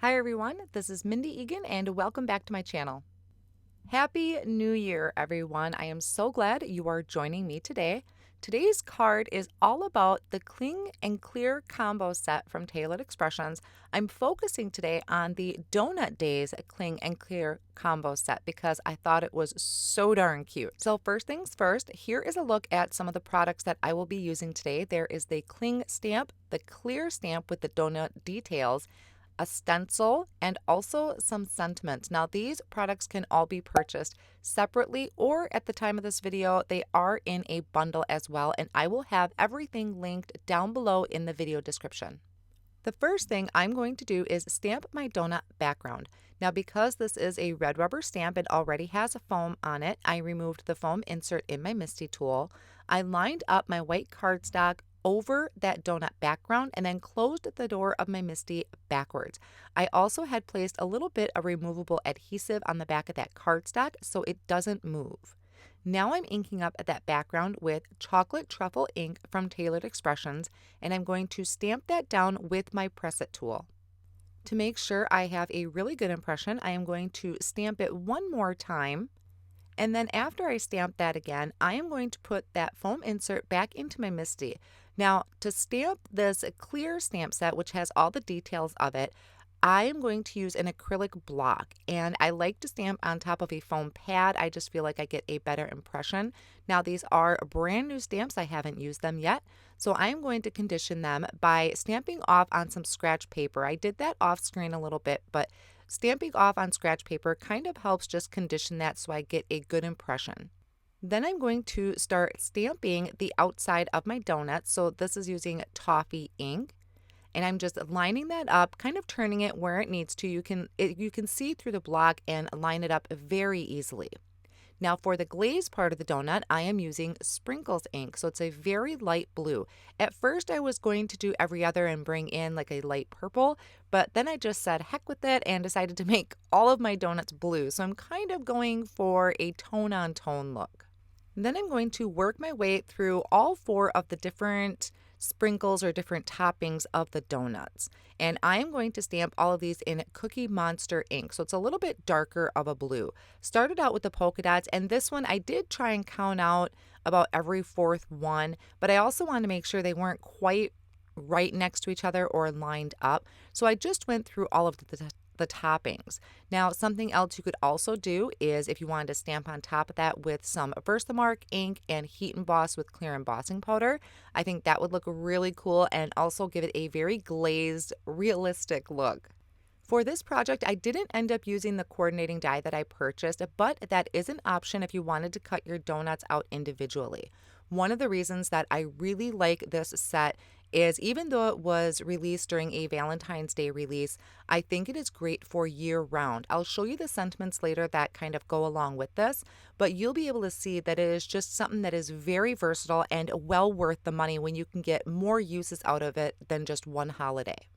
Hi everyone, this is Mindy Eggen and welcome back to my channel. Happy New Year everyone. I am so glad you are joining me today. Today's card is all about the Cling and Clear combo set from Tailored Expressions. I'm focusing today on the Donut Days Cling and Clear combo set because I thought it was so darn cute. So first things first, here is a look at some of the products that I will be using today. There is the Cling stamp, the Clear stamp with the donut details, a stencil, and also some sentiments. Now these products can all be purchased separately or at the time of this video they are in a bundle as well, and I will have everything linked down below in the video description. The first thing I'm going to do is stamp my donut background. Now because this is a red rubber stamp, it already has a foam on it. I removed the foam insert in my MISTI tool. I lined up my white cardstock over that donut background and then closed the door of my MISTI backwards. I also had placed a little bit of removable adhesive on the back of that cardstock so it doesn't move. Now I'm inking up that background with chocolate truffle ink from Tailored Expressions, and I'm going to stamp that down with my press it tool. To make sure I have a really good impression, I am going to stamp it one more time. And then after I stamp that again, I am going to put that foam insert back into my MISTI. Now, to stamp this clear stamp set, which has all the details of it, I am going to use an acrylic block, and I like to stamp on top of a foam pad. I just feel like I get a better impression. Now, these are brand new stamps. I haven't used them yet, so I'm going to condition them by stamping off on some scratch paper. I did that off screen a little bit, but stamping off on scratch paper kind of helps just condition that so I get a good impression. Then I'm going to start stamping the outside of my donut. So this is using toffee ink, and I'm just lining that up, kind of turning it where it needs to. You can see through the block and line it up very easily. Now for the glaze part of the donut, I am using sprinkles ink, so it's a very light blue. At first I was going to do every other and bring in like a light purple, but then I just said heck with it and decided to make all of my donuts blue. So I'm kind of going for a tone on tone look. Then I'm going to work my way through all four of the different sprinkles or different toppings of the donuts. And I am going to stamp all of these in Cookie Monster ink. So it's a little bit darker of a blue. Started out with the polka dots, and this one I did try and count out about every fourth one, but I also wanted to make sure they weren't quite right next to each other or lined up. So I just went through all of the toppings. Now, something else you could also do is if you wanted to stamp on top of that with some Versamark ink and heat emboss with clear embossing powder, I think that would look really cool and also give it a very glazed, realistic look. For this project, I didn't end up using the coordinating die that I purchased, but that is an option if you wanted to cut your donuts out individually. One of the reasons that I really like this set is even though it was released during a Valentine's Day release, I think it is great for year round. I'll show you the sentiments later that kind of go along with this, but you'll be able to see that it is just something that is very versatile and well worth the money when you can get more uses out of it than just one holiday.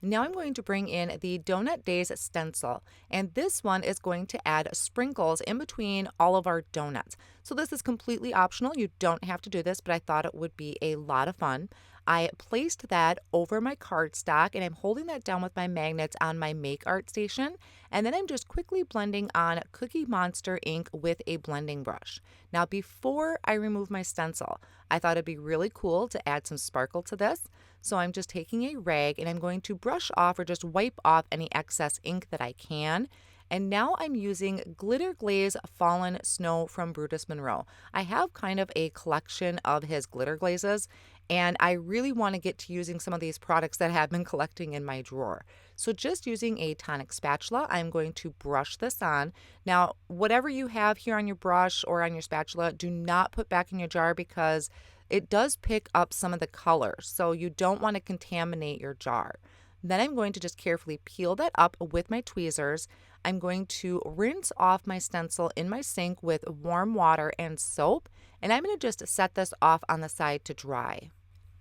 Now I'm going to bring in the Donut Days stencil, and this one is going to add sprinkles in between all of our donuts. So this is completely optional. You don't have to do this, but I thought it would be a lot of fun. I placed that over my cardstock, and I'm holding that down with my magnets on my Make Art station, and then I'm just quickly blending on Cookie Monster ink with a blending brush. Now before I remove my stencil, I thought it'd be really cool to add some sparkle to this. So I'm just taking a rag and I'm going to brush off or just wipe off any excess ink that I can. And now I'm using Glitter Glaze Fallen Snow from Brutus Monroe. I have kind of a collection of his glitter glazes, and I really want to get to using some of these products that have been collecting in my drawer. So just using a tonic spatula, I'm going to brush this on. Now, whatever you have here on your brush or on your spatula, do not put back in your jar because it does pick up some of the colors, so you don't want to contaminate your jar. Then I'm going to just carefully peel that up with my tweezers. I'm going to rinse off my stencil in my sink with warm water and soap, and I'm going to just set this off on the side to dry.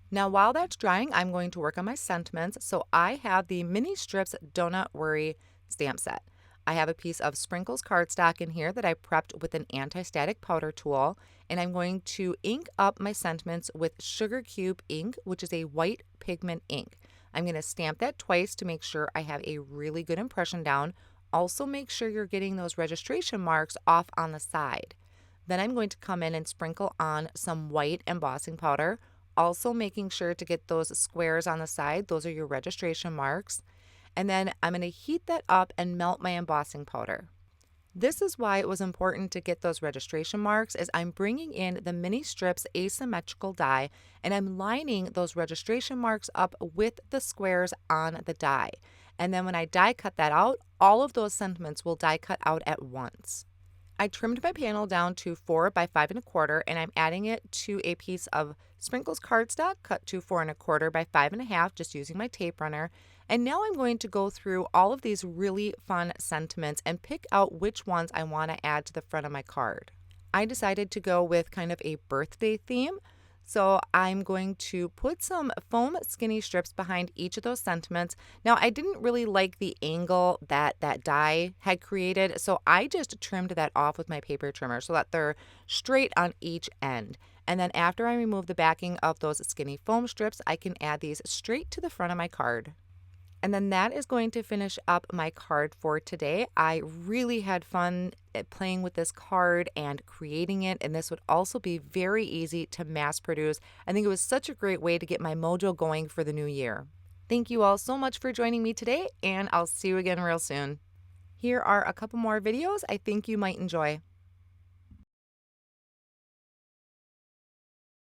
Now while that's drying, I'm going to work on my sentiments. So I have the Mini Strips Donut Worry stamp set. I have a piece of Sprinkles cardstock in here that I prepped with an anti-static powder tool, and I'm going to ink up my sentiments with Sugar Cube ink, which is a white pigment ink. I'm going to stamp that twice to make sure I have a really good impression down. Also make sure you're getting those registration marks off on the side. Then I'm going to come in and sprinkle on some white embossing powder, also making sure to get those squares on the side. Those are your registration marks. And then I'm going to heat that up and melt my embossing powder. This is why it was important to get those registration marks, as I'm bringing in the mini strips asymmetrical die and I'm lining those registration marks up with the squares on the die. And then when I die cut that out, all of those sentiments will die cut out at once. I trimmed my panel down to 4 by 5 1/4, and I'm adding it to a piece of Sprinkles cardstock cut to 4 1/4 by 5 1/2, just using my tape runner. And now I'm going to go through all of these really fun sentiments and pick out which ones I want to add to the front of my card. I decided to go with kind of a birthday theme. So I'm going to put some foam skinny strips behind each of those sentiments. Now, I didn't really like the angle that that die had created, so I just trimmed that off with my paper trimmer so that they're straight on each end. And then after I remove the backing of those skinny foam strips, I can add these straight to the front of my card. And then that is going to finish up my card for today. I really had fun playing with this card and creating it, and this would also be very easy to mass produce. I think it was such a great way to get my mojo going for the new year. Thank you all so much for joining me today, and I'll see you again real soon. Here are a couple more videos I think you might enjoy.